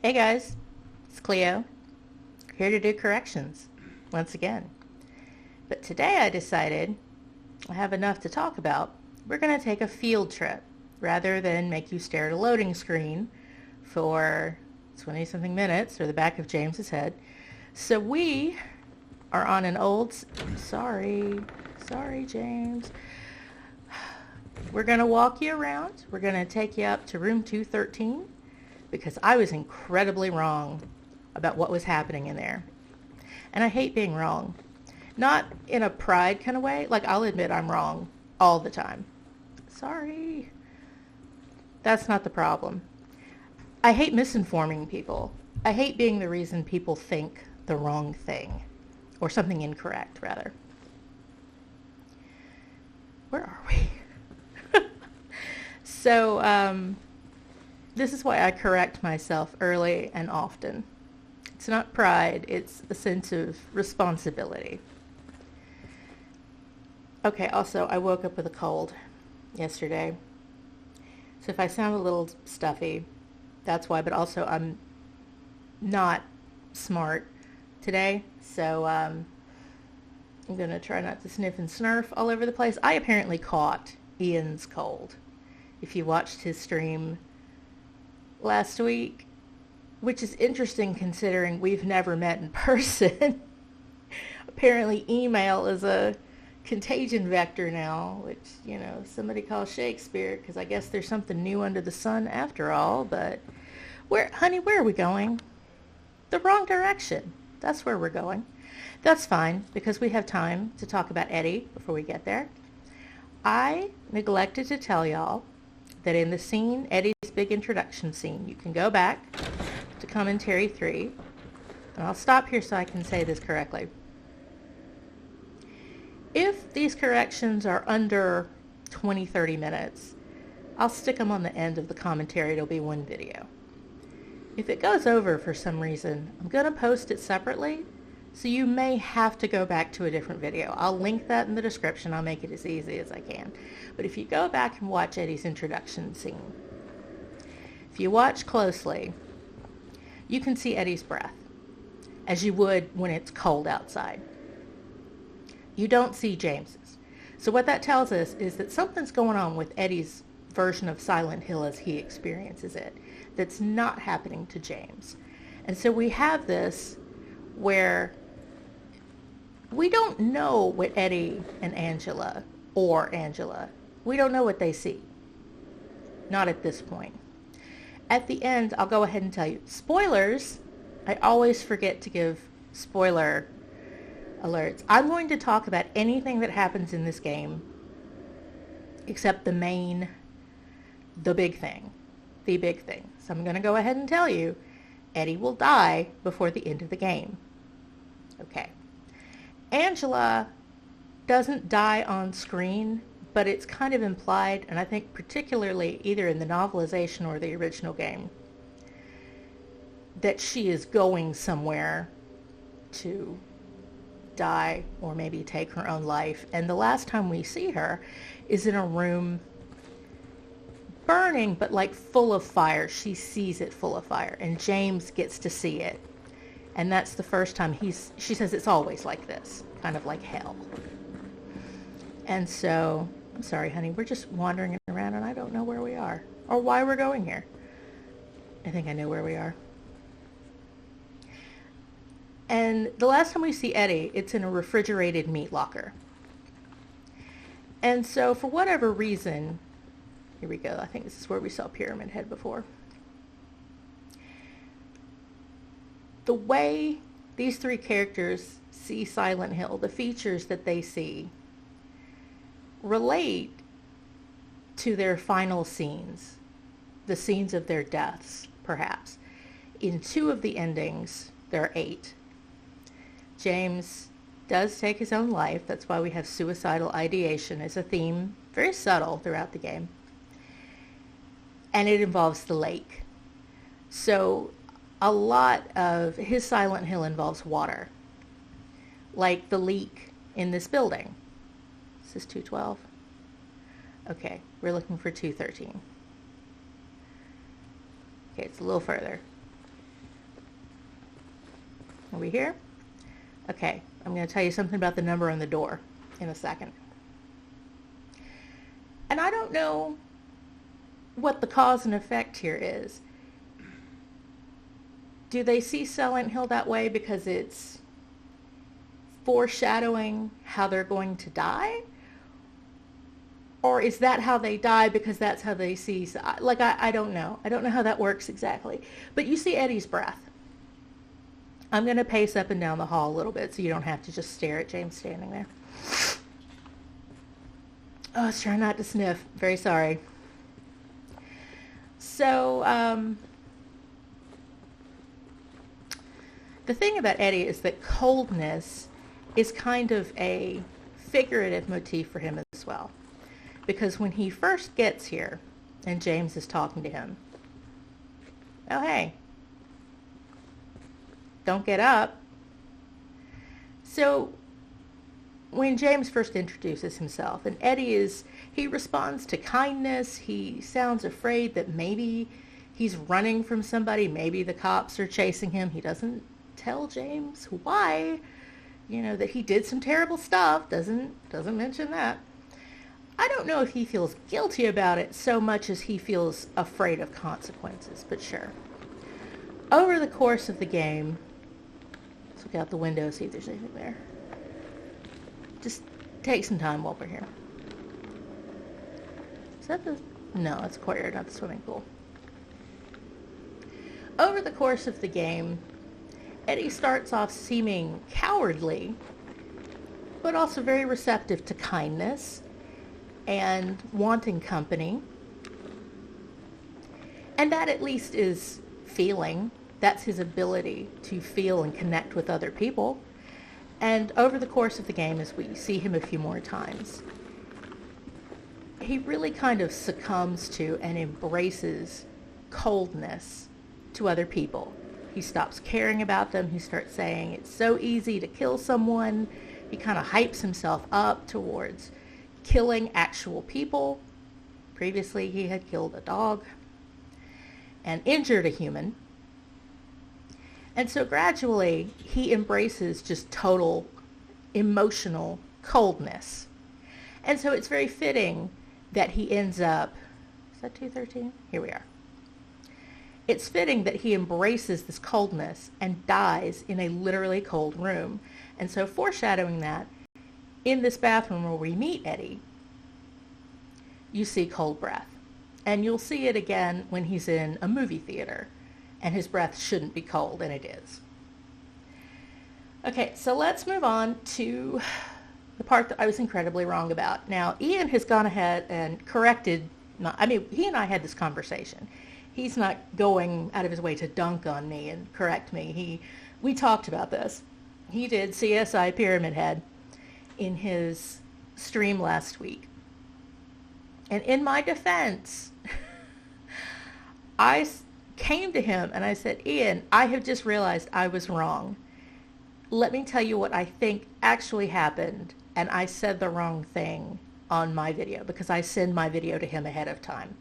Hey guys, it's Cleo, here to do corrections, once again. But today I decided I have enough to talk about. We're going to take a field trip, rather than make you stare at a loading screen for 20-something minutes, or the back of James's head. So we are on an old... Sorry, James. We're going to walk you around. We're going to take you up to room 213, because I was incredibly wrong about what was happening in there. And I hate being wrong. Not in a pride kind of way. Like, I'll admit I'm wrong all the time. Sorry. That's not the problem. I hate misinforming people. I hate being the reason people think the wrong thing. Or something incorrect, rather. Where are we? So, this is why I correct myself early and often. It's not pride, it's a sense of responsibility. Okay, also, I woke up with a cold yesterday. So if I sound a little stuffy, that's why, but also I'm not smart today, so I'm going to try not to sniff and snurf all over the place. I apparently caught Ian's cold. If you watched his stream last week, which is interesting considering we've never met in person. Apparently email is a contagion vector now, which, you know, somebody calls Shakespeare, because I guess there's something new under the sun after all. But honey, where are we going? The wrong direction. That's where we're going. That's fine, because we have time to talk about Eddie before we get there. I neglected to tell y'all that in the scene, Eddie's big introduction scene, you can go back to commentary 3, and I'll stop here so I can say this correctly. If these corrections are under 20-30 minutes, I'll stick them on the end of the commentary. It'll be one video. If it goes over for some reason, I'm going to post it separately, so you may have to go back to a different video. I'll link that in the description. I'll make it as easy as I can. But if you go back and watch Eddie's introduction scene, if you watch closely, you can see Eddie's breath, as you would when it's cold outside. You don't see James's. So what that tells us is that something's going on with Eddie's version of Silent Hill as he experiences it that's not happening to James. And so we have this where we don't know what Eddie and Angela, we don't know what they see. Not at this point. At the end, I'll go ahead and tell you. Spoilers, I always forget to give spoiler alerts. I'm going to talk about anything that happens in this game except the big thing. So I'm going to go ahead and tell you, Eddie will die before the end of the game. Okay. Angela doesn't die on screen, but it's kind of implied, and I think particularly either in the novelization or the original game, that she is going somewhere to die or maybe take her own life. And the last time we see her is in a room burning, but like full of fire. She sees it full of fire, and James gets to see it. And that's the first time she says it's always like this, kind of like hell. And so, I'm sorry, honey, we're just wandering around and I don't know where we are or why we're going here. I think I know where we are. And the last time we see Eddie, it's in a refrigerated meat locker. And so for whatever reason, here we go. I think this is where we saw Pyramid Head before. The way these three characters see Silent Hill, the features that they see, relate to their final scenes, the scenes of their deaths, perhaps. In 2 of the endings, there are 8. James does take his own life. That's why we have suicidal ideation as a theme, very subtle throughout the game. And it involves the lake. So a lot of his Silent Hill involves water, like the leak in this building. Is this 212? Okay, we're looking for 213. Okay, it's a little further. Are we here? Okay, I'm going to tell you something about the number on the door in a second. And I don't know what the cause and effect here is. Do they see Silent Hill that way because it's foreshadowing how they're going to die? Or is that how they die because that's how they see? Like, I don't know. I don't know how that works exactly. But you see Eddie's breath. I'm going to pace up and down the hall a little bit so you don't have to just stare at James standing there. Oh, I was trying not to sniff. Very sorry. So, the thing about Eddie is that coldness is kind of a figurative motif for him as well. Because when he first gets here and James is talking to him, oh, hey, don't get up. So when James first introduces himself, and he responds to kindness. He sounds afraid that maybe he's running from somebody. Maybe the cops are chasing him. He doesn't tell James why, that he did some terrible stuff. Doesn't mention that. I don't know if he feels guilty about it so much as he feels afraid of consequences, but sure. Over the course of the game, let's look out the window, see if there's anything there. Just take some time while we're here. Is that no, that's a courtyard, not the swimming pool. Over the course of the game, Eddie starts off seeming cowardly, but also very receptive to kindness and wanting company. And that at least is feeling. That's his ability to feel and connect with other people. And over the course of the game, as we see him a few more times, he really kind of succumbs to and embraces coldness to other people. He stops caring about them. He starts saying it's so easy to kill someone. He kind of hypes himself up towards killing actual people. Previously, he had killed a dog and injured a human. And so gradually, he embraces just total emotional coldness. And so it's very fitting that he ends up, is that 213? Here we are. It's fitting that he embraces this coldness and dies in a literally cold room. And so foreshadowing that, in this bathroom where we meet Eddie, you see cold breath. And you'll see it again when he's in a movie theater and his breath shouldn't be cold, and it is. Okay, so let's move on to the part that I was incredibly wrong about. Now, Ian has gone ahead and corrected, he and I had this conversation. He's not going out of his way to dunk on me and correct me. We talked about this. He did CSI Pyramid Head in his stream last week. And in my defense, I came to him and I said, Ian, I have just realized I was wrong. Let me tell you what I think actually happened. And I said the wrong thing on my video because I send my video to him ahead of time.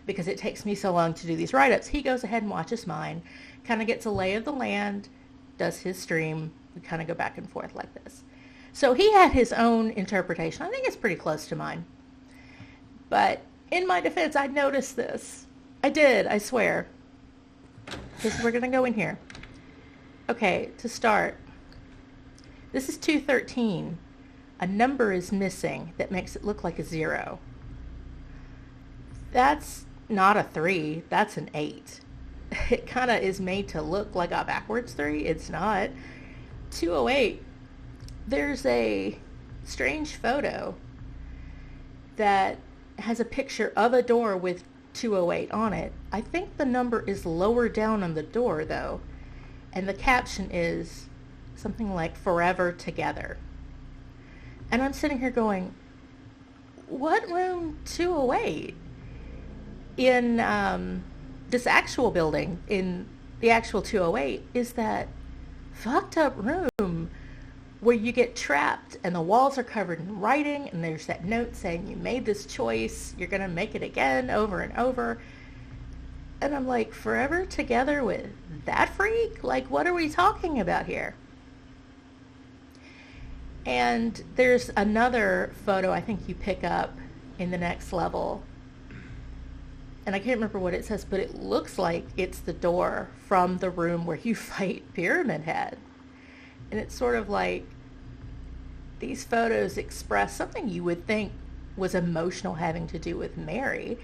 Because it takes me so long to do these write-ups. He goes ahead and watches mine, kind of gets a lay of the land, does his stream. We kind of go back and forth like this. So he had his own interpretation. I think it's pretty close to mine. But in my defense, I noticed this. I did, I swear. Because we're going to go in here. Okay, to start. This is 213. A number is missing that makes it look like a 0. That's not a 3, that's an 8. It kind of is made to look like a backwards 3. It's not. 208. There's a strange photo that has a picture of a door with 208 on it. I think the number is lower down on the door though, and the caption is something like "Forever Together." And I'm sitting here going, what room 208? In this actual building, in the actual 208, is that fucked up room where you get trapped and the walls are covered in writing and there's that note saying you made this choice, you're going to make it again over and over. And I'm like, forever together with that freak? Like, what are we talking about here? And there's another photo I think you pick up in the next level. And I can't remember what it says, but it looks like it's the door from the room where you fight Pyramid Head. And it's sort of like these photos express something you would think was emotional, having to do with Mary,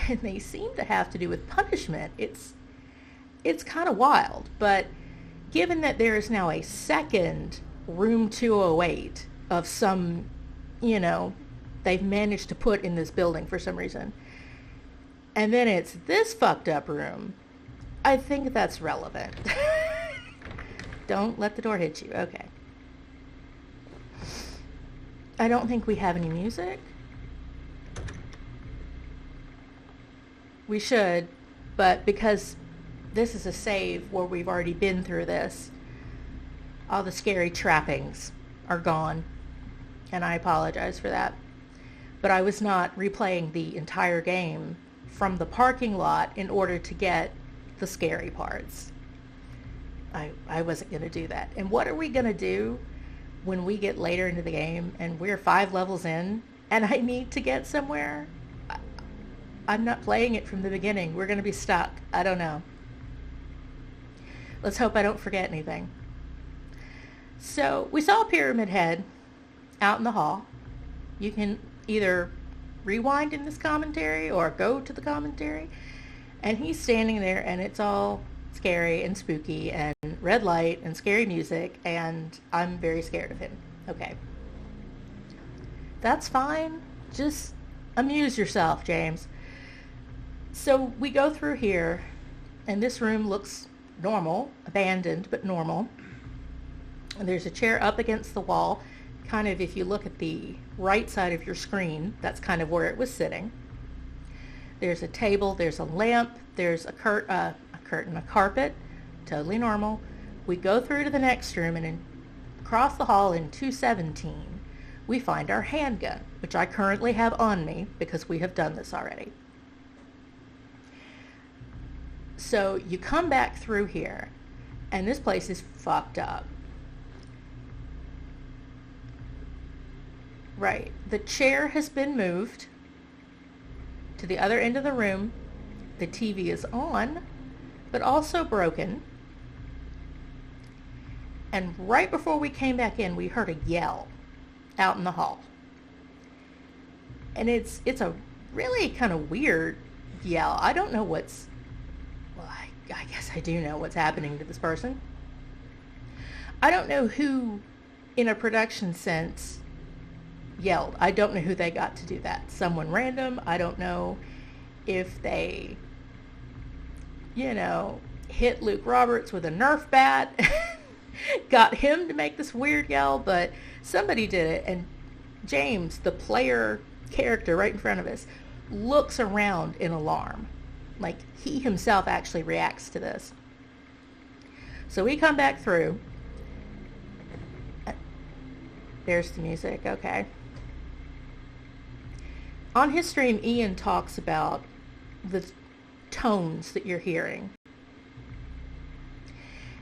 and they seem to have to do with punishment. It's kind of wild, but given that there is now a second room 208 of some, they've managed to put in this building for some reason, and then it's this fucked up room, I think that's relevant. Don't let the door hit you. Okay. I don't think we have any music. We should, but because this is a save where we've already been through this, all the scary trappings are gone, and I apologize for that. But I was not replaying the entire game from the parking lot in order to get the scary parts. I wasn't going to do that. And what are we going to do when we get later into the game and we're 5 levels in and I need to get somewhere? I'm not playing it from the beginning. We're going to be stuck. I don't know. Let's hope I don't forget anything. So we saw Pyramid Head out in the hall. You can either rewind in this commentary or go to the commentary. And he's standing there and it's all scary and spooky and red light and scary music, and I'm very scared of him. Okay. That's fine. Just amuse yourself, James. So we go through here, and this room looks normal, abandoned, but normal. And there's a chair up against the wall. Kind of, if you look at the right side of your screen, that's kind of where it was sitting. There's a table, there's a lamp, there's a curtain, a carpet, totally normal. We go through to the next room, and across the hall in 217, we find our handgun, which I currently have on me because we have done this already. So you come back through here, and this place is fucked up. Right, the chair has been moved to the other end of the room. The TV is on, but also broken. And right before we came back in, we heard a yell out in the hall. And it's a really kind of weird yell. I don't know what's... Well, I guess I do know what's happening to this person. I don't know who, in a production sense, yelled. I don't know who they got to do that. Someone random. I don't know if they, hit Luke Roberts with a Nerf bat, got him to make this weird yell, but somebody did it. And James, the player character right in front of us, looks around in alarm. Like, he himself actually reacts to this. So we come back through. There's the music. Okay. On his stream, Ian talks about the tones that you're hearing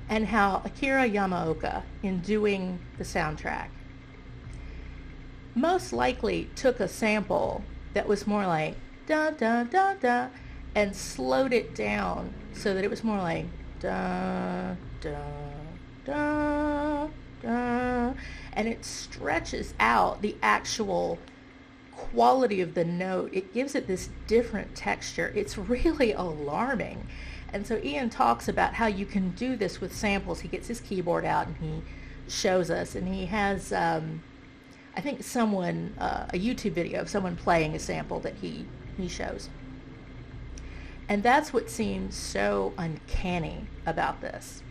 and how Akira Yamaoka, in doing the soundtrack, most likely took a sample that was more like da da da da and slowed it down so that it was more like da da da da, and it stretches out the actual quality of the note. It gives it this different texture. It's really alarming. And so Ian talks about how you can do this with samples. He gets his keyboard out and he shows us, and he has I think a YouTube video of someone playing a sample that he shows. And that's what seems so uncanny about this.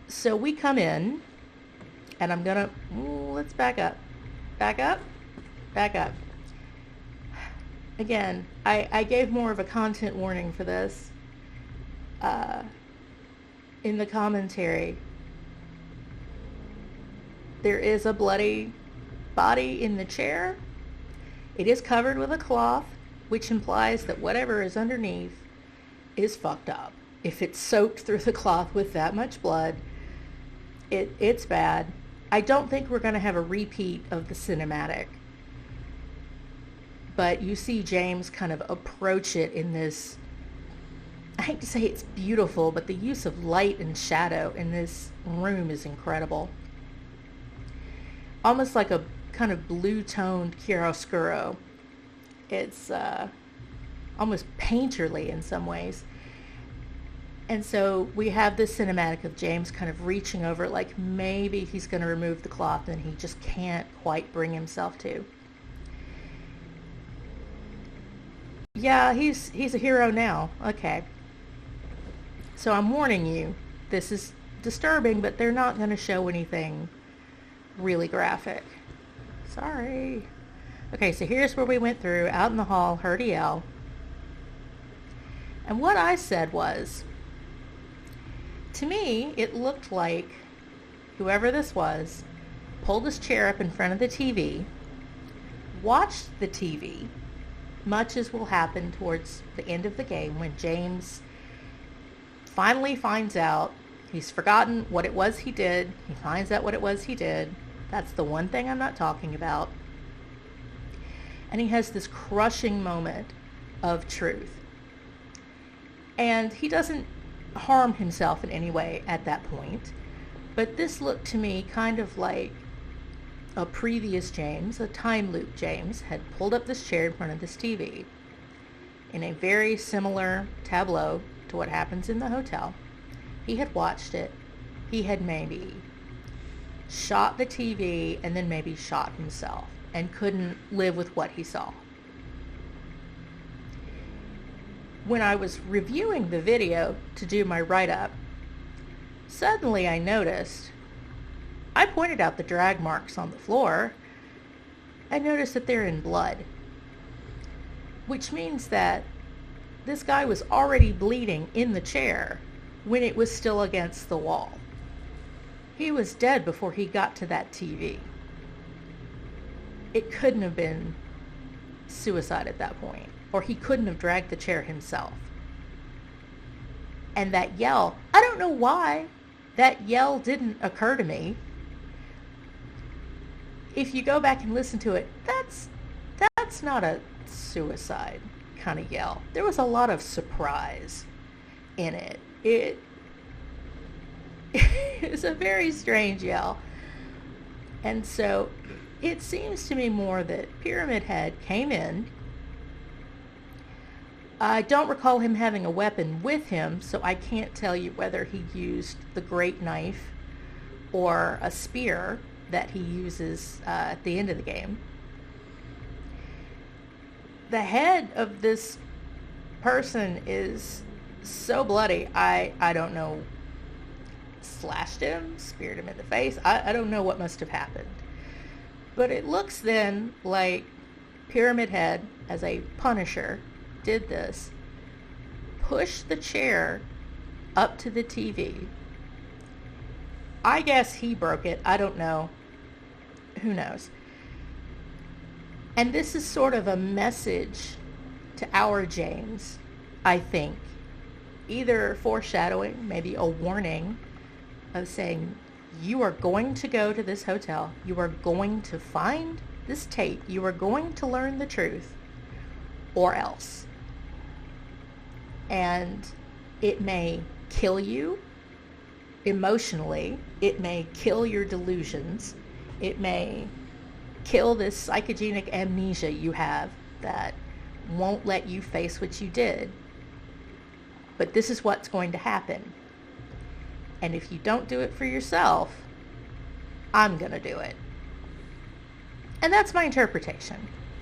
So we come in, and I'm gonna, let's back up. Again, I gave more of a content warning for this in the commentary. There is a bloody body in the chair. It is covered with a cloth. which implies that whatever is underneath is fucked up. If it's soaked through the cloth with that much blood, it's bad. I don't think we're going to have a repeat of the cinematic, but you see James kind of approach it in this, I hate to say it's beautiful, but the use of light and shadow in this room is incredible. Almost like a kind of blue-toned chiaroscuro. It's almost painterly in some ways. And so we have this cinematic of James kind of reaching over, like maybe he's going to remove the cloth and he just can't quite bring himself to. Yeah, he's a hero now. Okay. So I'm warning you, this is disturbing, but they're not going to show anything really graphic. Sorry. Okay, so here's where we went through, out in the hall, heard a yell. And what I said was, to me, it looked like whoever this was pulled his chair up in front of the TV, watched the TV, much as will happen towards the end of the game when James finally finds out he's forgotten what it was he did. He finds out what it was he did. That's the one thing I'm not talking about. And he has this crushing moment of truth. And he doesn't harm himself in any way at that point. But this looked to me kind of like a previous James, a time loop James, had pulled up this chair in front of this TV in a very similar tableau to what happens in the hotel. He had watched it. He had maybe shot the TV and then maybe shot himself and couldn't live with what he saw. When I was reviewing the video to do my write-up, suddenly I noticed, I pointed out the drag marks on the floor. I noticed that they're in blood, which means that this guy was already bleeding in the chair when it was still against the wall. He was dead before he got to that TV. It couldn't have been suicide at that point, or he couldn't have dragged the chair himself. And that yell, I don't know why that yell didn't occur to me. If you go back and listen to it, that's not a suicide kind of yell. There was a lot of surprise in it. It was a very strange yell. And so it seems to me more that Pyramid Head came in. I don't recall him having a weapon with him, so I can't tell you whether he used the great knife or a spear that he uses at the end of the game. The head of this person is so bloody, I don't know, slashed him, speared him in the face. I don't know what must have happened. But it looks then like Pyramid Head, as a punisher, did this, pushed the chair up to the TV. I guess he broke it. I don't know. Who knows? And this is sort of a message to our James, I think. Either foreshadowing, maybe a warning of saying, you are going to go to this hotel. You are going to find this tape. You are going to learn the truth, or else. And it may kill you emotionally. It may kill your delusions. It may kill this psychogenic amnesia you have that won't let you face what you did. But this is what's going to happen. And if you don't do it for yourself, I'm going to do it. And that's my interpretation.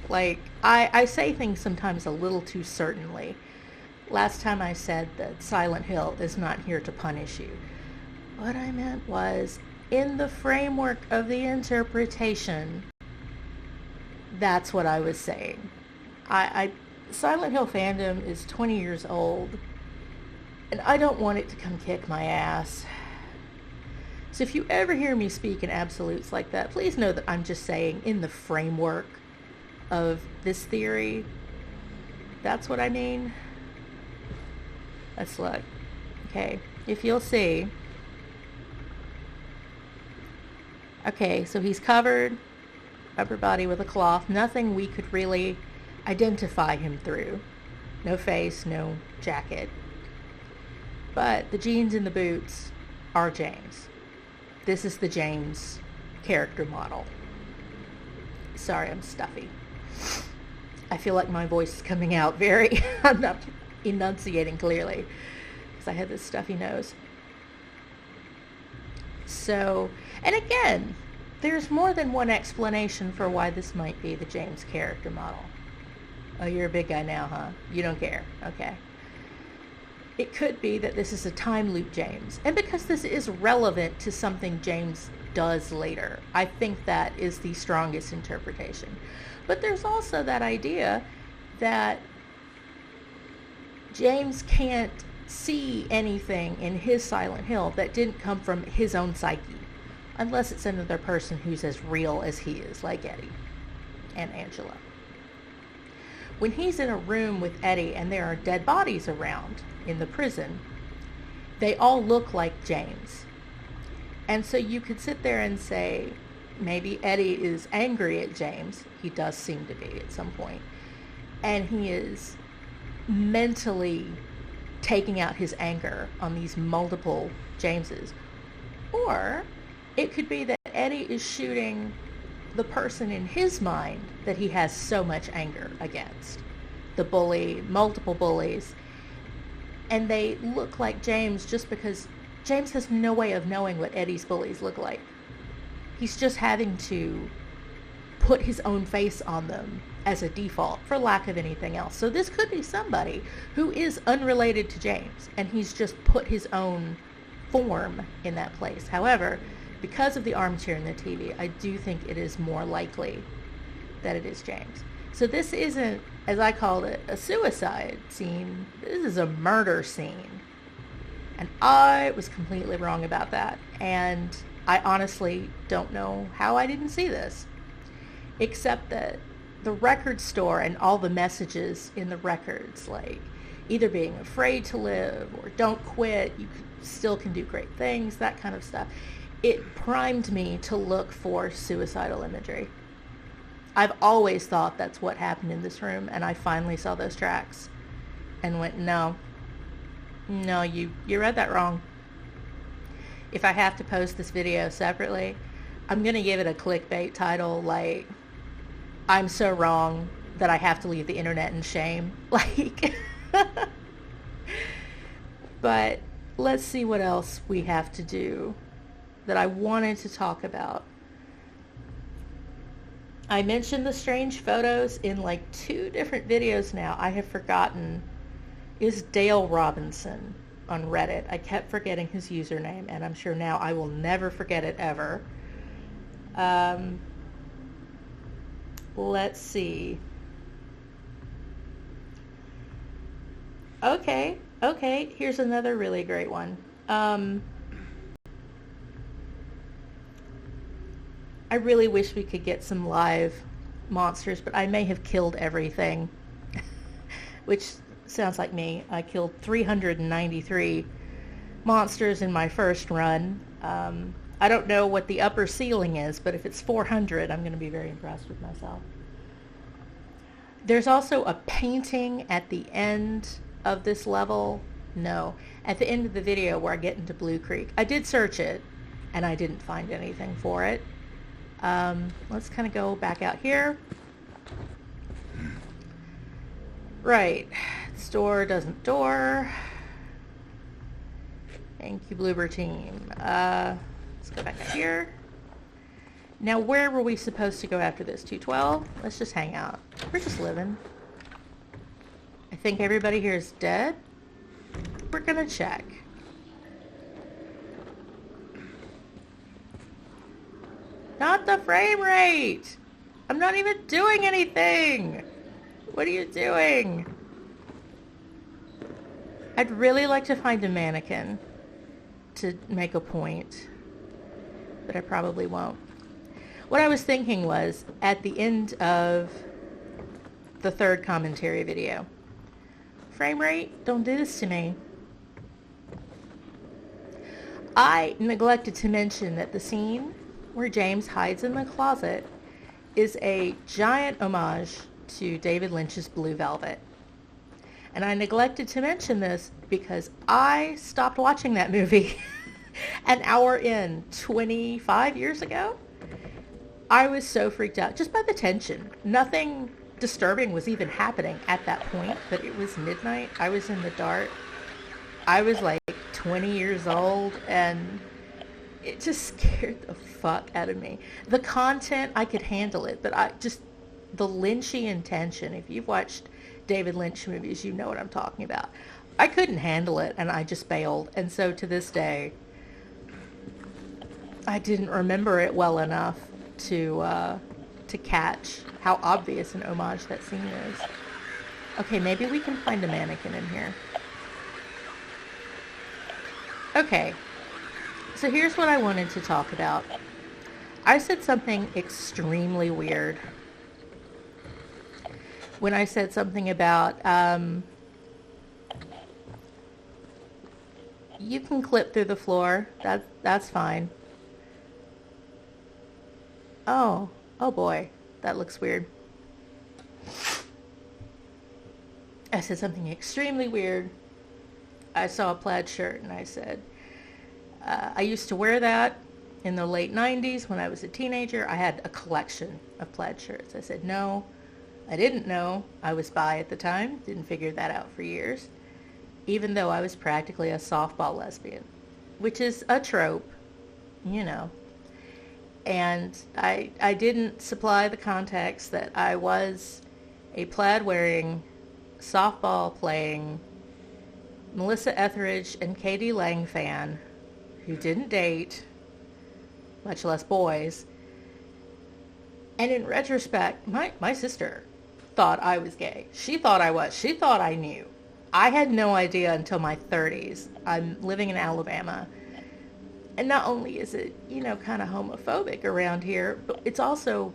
Like, I say things sometimes a little too certainly. Last time I said that Silent Hill is not here to punish you. What I meant was, in the framework of the interpretation, that's what I was saying. Silent Hill fandom is 20 years old, and I don't want it to come kick my ass. So if you ever hear me speak in absolutes like that, please know that I'm just saying in the framework of this theory, That's what I mean. Let's look. Okay, if you'll see. Okay, so he's covered upper body with a cloth. Nothing we could really identify him through. No face, no jacket. But the jeans and the boots are James. This is the James character model. Sorry, I'm stuffy. I feel like my voice is coming out very, I'm not enunciating clearly because I have this stuffy nose. So, and again, there's more than one explanation for why this might be the James character model. Oh, you're a big guy now, huh? You don't care. Okay. It could be that this is a time loop James. And because this is relevant to something James does later, I think that is the strongest interpretation. But there's also that idea that James can't see anything in his Silent Hill that didn't come from his own psyche. Unless it's another person who's as real as he is, like Eddie and Angela. When he's in a room with Eddie and there are dead bodies around in the prison, they all look like James. And so you could sit there and say, maybe Eddie is angry at James. He does seem to be at some point. And he is mentally taking out his anger on these multiple Jameses. Or it could be that Eddie is shooting the person in his mind that he has so much anger against. The bully, multiple bullies. And they look like James just because James has no way of knowing what Eddie's bullies look like. He's just having to put his own face on them as a default for lack of anything else. So this could be somebody who is unrelated to James and he's just put his own form in that place. However, because of the armchair and the TV, I do think it is more likely that it is James. So this isn't, as I called it, a suicide scene. This is a murder scene. And I was completely wrong about that. And I honestly don't know how I didn't see this. Except that the record store and all the messages in the records, like either being afraid to live or don't quit, you still can do great things, that kind of stuff. It primed me to look for suicidal imagery. I've always thought that's what happened in this room, and I finally saw those tracks and went, no, you read that wrong. If I have to post this video separately, I'm going to give it a clickbait title like, I'm so wrong that I have to leave the internet in shame. Like, but let's see what else we have to do that I wanted to talk about. I mentioned the strange photos in like 2 different videos now. I have forgotten. Is DaleRobinson on Reddit. I kept forgetting his username, and I'm sure now I will never forget it ever. Let's see. Okay, here's another really great one. I really wish we could get some live monsters, but I may have killed everything, which sounds like me. I killed 393 monsters in my first run. I don't know what the upper ceiling is, but if it's 400, I'm going to be very impressed with myself. There's also a painting at the end of this level. No, at the end of the video where I get into Blue Creek. I did search it, and I didn't find anything for it. Let's kind of go back out here. Right. Store doesn't door. Thank you, Bloober team. Let's go back out here. Now, where were we supposed to go after this? 212? Let's just hang out. We're just living. I think everybody here is dead. We're gonna check. Not the frame rate! I'm not even doing anything! What are you doing? I'd really like to find a mannequin to make a point, but I probably won't. What I was thinking was, at the end of the third commentary video, frame rate. Don't do this to me. I neglected to mention that the scene where James hides in the closet is a giant homage to David Lynch's Blue Velvet. And I neglected to mention this because I stopped watching that movie an hour in 25 years ago. I was so freaked out just by the tension. Nothing disturbing was even happening at that point, but it was midnight. I was in the dark. I was like 20 years old, and it just scared the fuck out of me. The content, I could handle it, but the Lynchian tension, if you've watched David Lynch movies, you know what I'm talking about. I couldn't handle it, and I just bailed. And so to this day, I didn't remember it well enough to catch how obvious an homage that scene is. Okay, maybe we can find a mannequin in here. Okay, so here's what I wanted to talk about. I said something extremely weird when I said something about, you can clip through the floor. That's fine. Oh boy, that looks weird. I said something extremely weird. I saw a plaid shirt and I said, I used to wear that in the late 90s when I was a teenager. I had a collection of plaid shirts. I said, no, I didn't know I was bi at the time. Didn't figure that out for years. Even though I was practically a softball lesbian, which is a trope, you know. And I didn't supply the context that I was a plaid-wearing, softball-playing, Melissa Etheridge and Katie Lang fan who didn't date, much less boys. And in retrospect, my sister thought I was gay. She thought I was. She thought I knew. I had no idea until my 30s. I'm living in Alabama. And not only is it, kind of homophobic around here, but it's also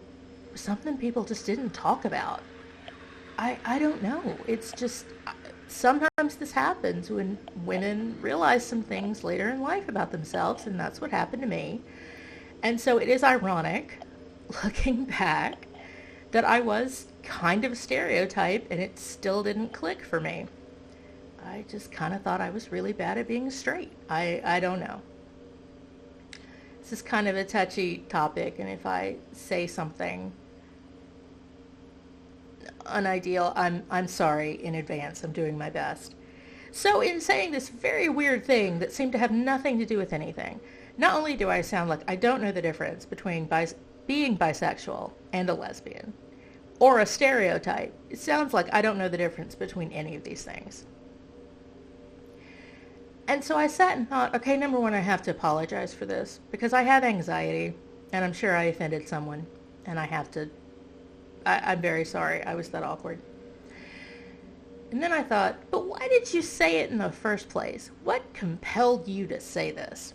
something people just didn't talk about. I don't know. It's just, sometimes this happens when women realize some things later in life about themselves, and that's what happened to me. And so it is ironic, looking back, that I was kind of a stereotype, and it still didn't click for me. I just kind of thought I was really bad at being straight. I don't know. This is kind of a touchy topic, and if I say something unideal, I'm sorry in advance. I'm doing my best. So in saying this very weird thing that seemed to have nothing to do with anything, not only do I sound like I don't know the difference between being bisexual and a lesbian, or a stereotype, it sounds like I don't know the difference between any of these things. And so I sat and thought, okay, number one, I have to apologize for this because I have anxiety and I'm sure I offended someone and I'm very sorry I was that awkward. And then I thought, but why did you say it in the first place? What compelled you to say this?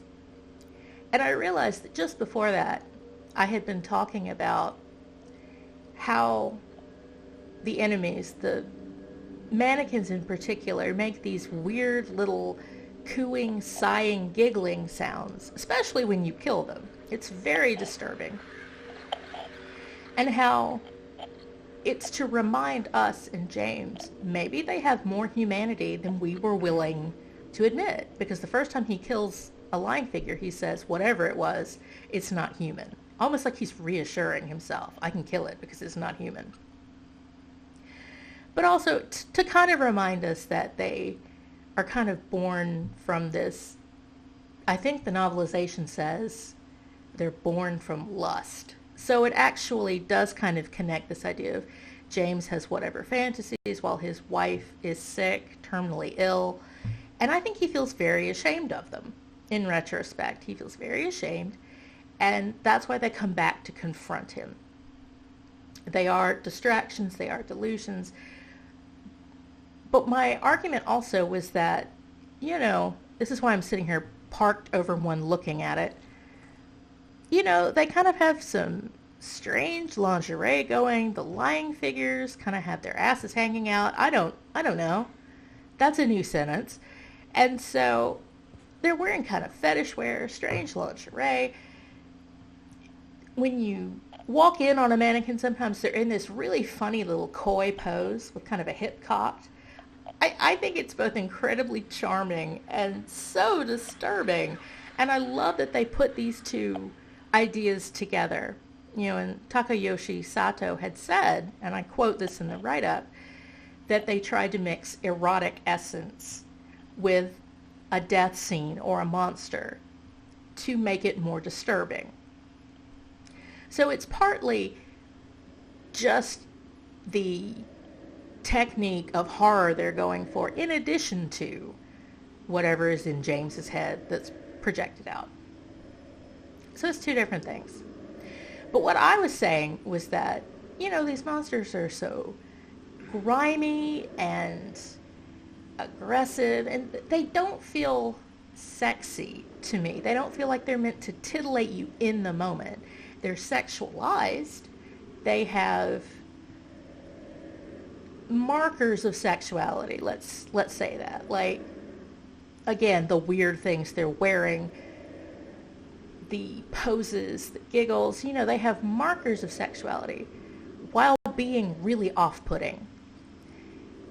And I realized that just before that, I had been talking about how the enemies, the mannequins in particular, make these weird little cooing, sighing, giggling sounds, especially when you kill them. It's very disturbing. And how it's to remind us and James, maybe they have more humanity than we were willing to admit. Because the first time he kills a lying figure, he says, whatever it was, it's not human. Almost like he's reassuring himself, I can kill it because it's not human. But also to kind of remind us that they are kind of born from this, I think the novelization says they're born from lust. So it actually does kind of connect this idea of James has whatever fantasies while his wife is sick, terminally ill. And I think he feels very ashamed of them. In retrospect, he feels very ashamed. And that's why they come back to confront him. They are distractions, they are delusions. But my argument also was that, this is why I'm sitting here parked over one looking at it. They kind of have some strange lingerie going. The lying figures kind of have their asses hanging out. I don't know. That's a new sentence. And so they're wearing kind of fetish wear, strange lingerie. When you walk in on a mannequin, sometimes they're in this really funny little coy pose with kind of a hip cocked. I think it's both incredibly charming and so disturbing. And I love that they put these two ideas together. And Takayoshi Sato had said, and I quote this in the write-up, that they tried to mix erotic essence with a death scene or a monster to make it more disturbing. So it's partly just the technique of horror they're going for, in addition to whatever is in James's head that's projected out. So it's two different things. But what I was saying was that, these monsters are so grimy and aggressive, and they don't feel sexy to me. They don't feel like they're meant to titillate you in the moment. They're sexualized. They have markers of sexuality, let's say that. Like, again, the weird things they're wearing, the poses, the giggles, they have markers of sexuality while being really off-putting.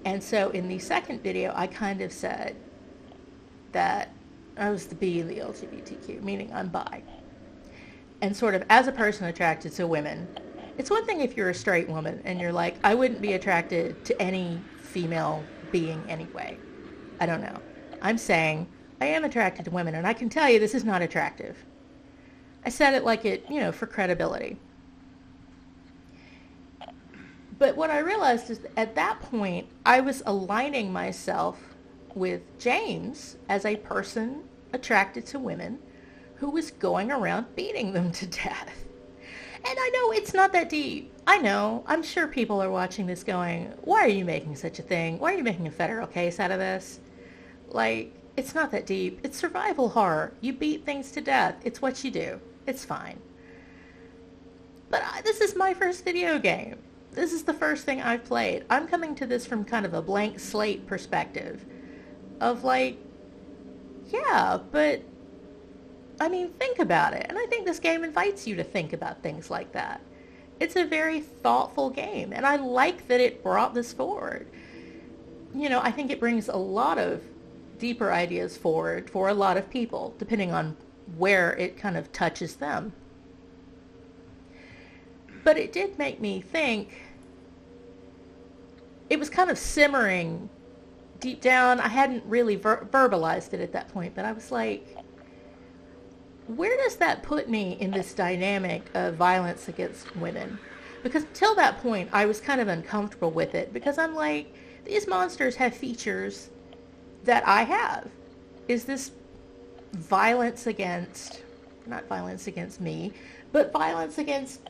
And so in the second video, I kind of said that I was the B in the LGBTQ, meaning I'm bi. And sort of as a person attracted to women, it's one thing if you're a straight woman and you're like, I wouldn't be attracted to any female being anyway. I don't know. I'm saying I am attracted to women, and I can tell you this is not attractive. I said it like it, for credibility. But what I realized is that at that point, I was aligning myself with James as a person attracted to women who was going around beating them to death. And I know it's not that deep. I know. I'm sure people are watching this going, why are you making such a thing? Why are you making a federal case out of this? Like, it's not that deep. It's survival horror. You beat things to death. It's what you do. It's fine. But this is my first video game. This is the first thing I've played. I'm coming to this from kind of a blank slate perspective of like, yeah, but think about it. And I think this game invites you to think about things like that. It's a very thoughtful game, and I like that it brought this forward. I think it brings a lot of deeper ideas forward for a lot of people, depending on where it kind of touches them. But it did make me think. It was kind of simmering deep down. I hadn't really verbalized it at that point, but I was like, where does that put me in this dynamic of violence against women? Because until that point, I was kind of uncomfortable with it, because I'm like, these monsters have features that I have. Is this violence against, not violence against me, but violence against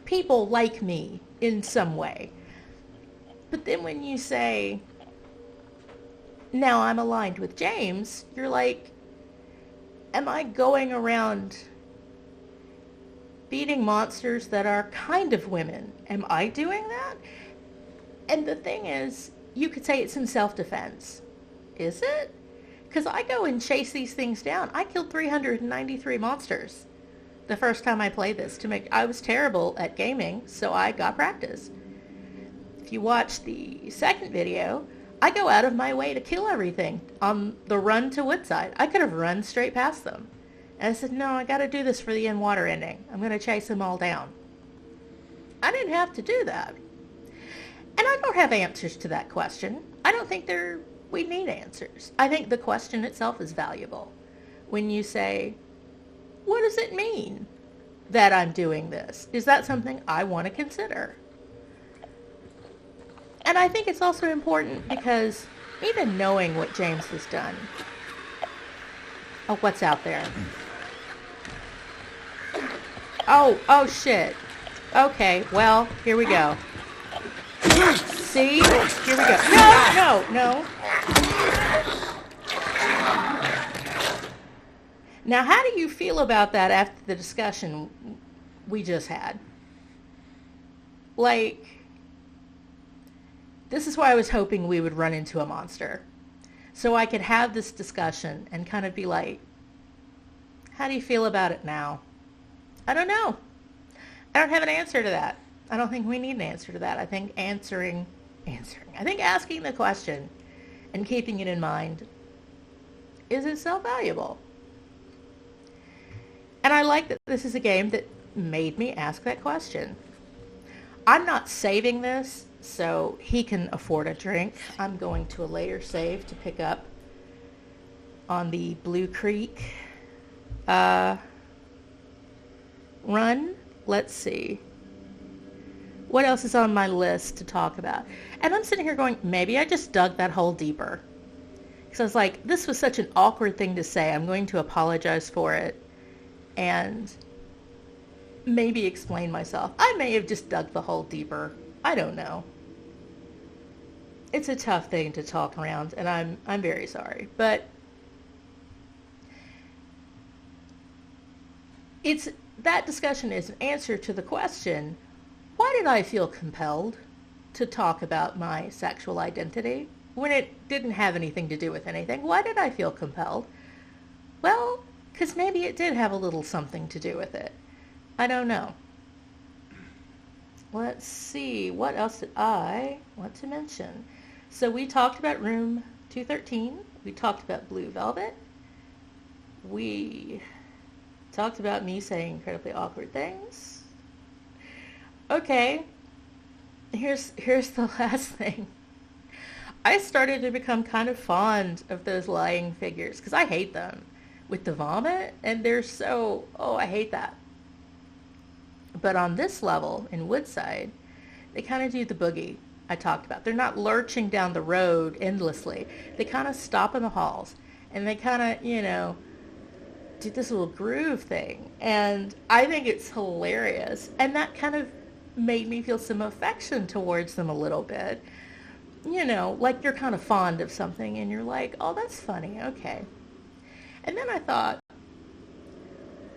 people like me in some way? But then when you say, now I'm aligned with James, you're like, am I going around beating monsters that are kind of women? Am I doing that? And the thing is, you could say it's in self-defense. Is it? Because I go and chase these things down. I killed 393 monsters the first time I played this. I was terrible at gaming, so I got practice. If you watch the second video, I go out of my way to kill everything on the run to Woodside. I could have run straight past them. And I said, no, I got to do this for the end water ending. I'm going to chase them all down. I didn't have to do that. And I don't have answers to that question. I don't think we need answers. I think the question itself is valuable. When you say, what does it mean that I'm doing this? Is that something I want to consider? And I think it's also important because even knowing what James has done. Oh, what's out there? Oh shit. Okay, well, here we go. See? Here we go. No. Now, how do you feel about that after the discussion we just had? Like, this is why I was hoping we would run into a monster. so I could have this discussion and kind of be like, how do you feel about it now? I don't know. I don't have an answer to that. I don't think we need an answer to that. I think I think asking the question and keeping it in mind is itself valuable. And I like that this is a game that made me ask that question. I'm not saving this so he can afford a drink. I'm going to a later save to pick up on the Blue Creek run. Let's see. What else is on my list to talk about? And I'm sitting here going, maybe I just dug that hole deeper. Because I was like, this was such an awkward thing to say. I'm going to apologize for it and maybe explain myself. I may have just dug the hole deeper. I don't know. It's a tough thing to talk around, and I'm very sorry. But that discussion is an answer to the question, why did I feel compelled to talk about my sexual identity when it didn't have anything to do with anything? Why did I feel compelled? Well, because maybe it did have a little something to do with it. I don't know. Let's see, what else did I want to mention? So we talked about room 213. We talked about Blue Velvet. We talked about me saying incredibly awkward things. Okay, here's the last thing. I started to become kind of fond of those lying figures because I hate them with the vomit, and they're so, I hate that. But on this level in Woodside, they kind of do the boogie I talked about. They're not lurching down the road endlessly. They kind of stop in the halls, and they kind of, do this little groove thing. And I think it's hilarious. And that kind of made me feel some affection towards them a little bit. Like you're kind of fond of something, and you're like, oh, that's funny, okay. And then I thought,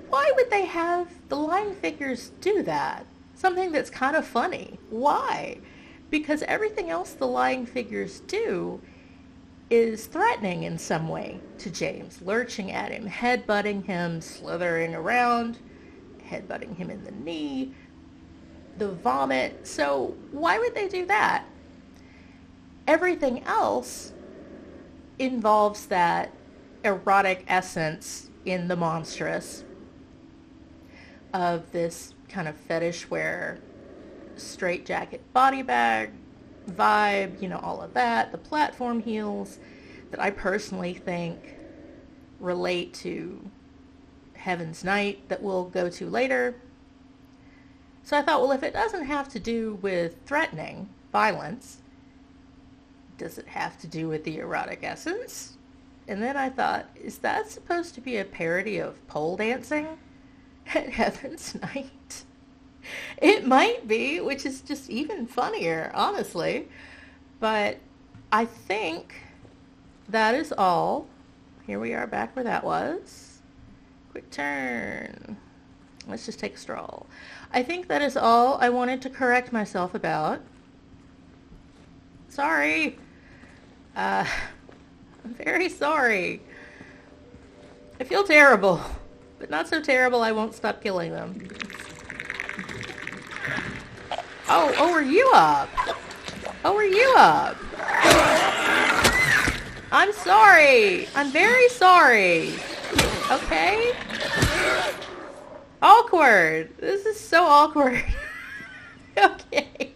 why would they have the lying figures do that? Something that's kind of funny. Why? Because everything else the lying figures do is threatening in some way to James, lurching at him, headbutting him, slithering around, headbutting him in the knee, the vomit. So why would they do that? Everything else involves that erotic essence in the monstrous of this kind of fetish wear, straitjacket body bag vibe, all of that, the platform heels that I personally think relate to Heaven's Night that we'll go to later. So I thought, well, if it doesn't have to do with threatening violence, does it have to do with the erotic essence? And then I thought, is that supposed to be a parody of pole dancing at Heaven's Night? It might be, which is just even funnier, honestly. But I think that is all. Here we are back where that was. Quick turn. Let's just take a stroll. I think that is all I wanted to correct myself about. Sorry. I'm very sorry. I feel terrible, but not so terrible I won't stop killing them. Oh, are you up? Oh, are you up? I'm sorry. I'm very sorry. Okay? Awkward. This is so awkward. Okay.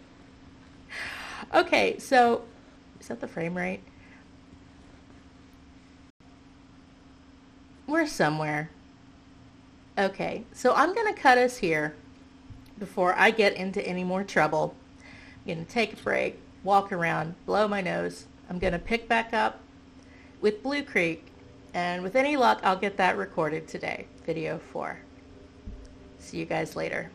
Okay, so, is that the frame rate? We're somewhere. Okay, so I'm going to cut us here before I get into any more trouble. I'm going to take a break, walk around, blow my nose. I'm going to pick back up with Blue Creek, and with any luck, I'll get that recorded today, video 4. See you guys later.